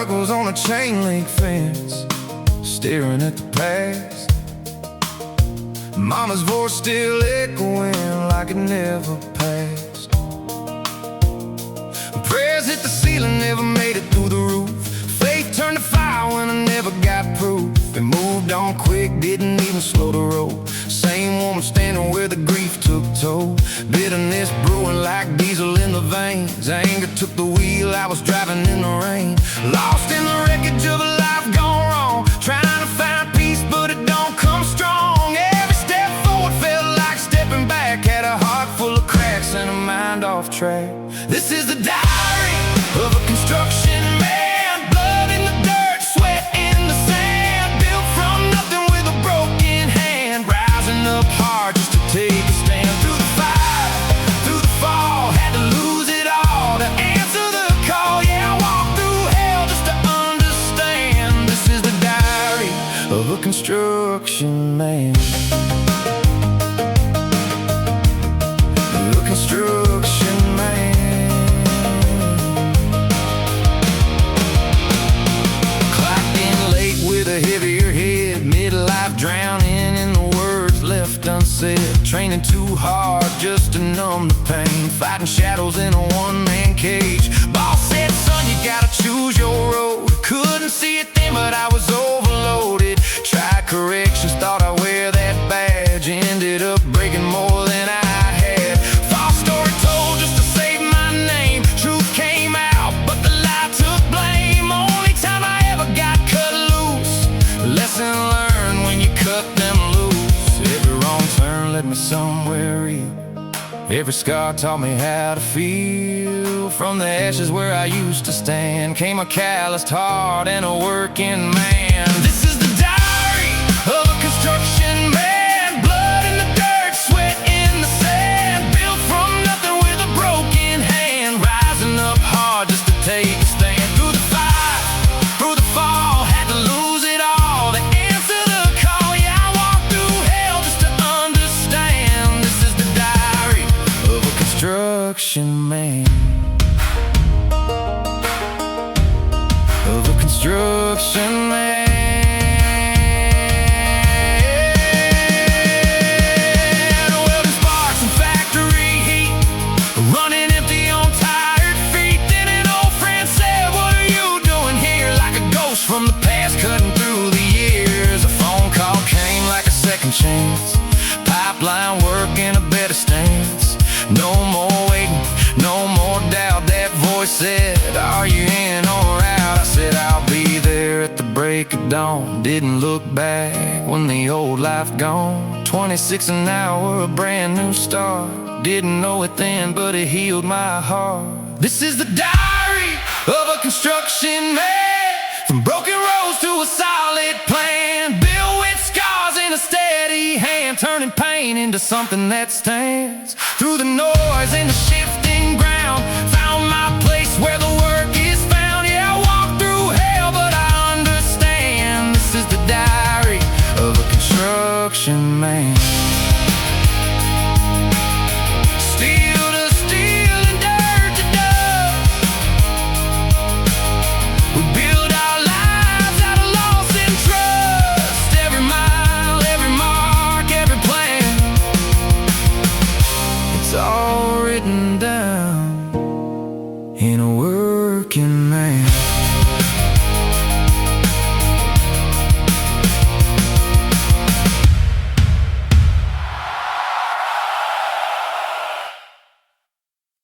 struggles on a chain link fence, staring at the past. Mama's voice still echoing like it never passed. Prayers hit the ceiling, never made it through the roof. Faith turned to fire when I never got proof. And moved on quick, didn't even slow the roll. Same woman standing where the grief took toll. Bitterness brewing like diesel in the veins. Anger took the wheel, I was driving in the rain. Lost in the wreckage of a life gone wrong. Trying to find peace, but it don't come strong. Every step forward felt like stepping back. Had a heart full of cracks and a mind off track. This is the diary of a construction man. Blood in the dirt, sweat in the sand. Built from nothing with a broken hand. Rising up hard just to take a stand. Through the fire, through the fall, had to lose it all to answer the call. Yeah, I walked through hell just to understand. This is the diary of a construction man. A construction man. Clocked in late with a heavier head. Midlife drowning in the words left unsaid. Training too hard just to numb the pain. Fighting shadows in a one-man cage. Boss said, son, you gotta choose your road. Couldn't see it then, but I was overloaded. Tried corrections, thought I'd wear that badge. Ended up breaking more than I had. False story told just to save my name. Truth came out, but the lie took blame. Only time I ever got cut loose. Lesson learned when you cut them loose. Every wrong turn led me somewhere real. Every scar taught me how to feel. From the ashes where I used to stand came a calloused heart and a working man. This is the diary of a construction man. Blood in the dirt, sweat in the sand. Built from nothing with a broken hand. Rising up hard just to take a stand. Through the fire, through the fall, had to lose it all to answer the call. Yeah, I walked through hell just to understand. This is the diary of a construction man. Of a construction man. Welding sparks and factory heat, running empty on tired feet. Then an old friend said, what are you doing here? Like a ghost from the past cutting through the years. A phone call came like a second chance. Pipeline work in a better stance. No more waiting, no more doubt. That voice said, are you in or out? I said, I'll be there at the break of dawn. Didn't look back when the old life gone. 26 an hour, a brand new start. Didn't know it then, but it healed my heart. This is the diary of a construction man. From broken roads to a solid plan. Built with scars and a steady hand. Turning pain into something that stands. Through the noise and the shit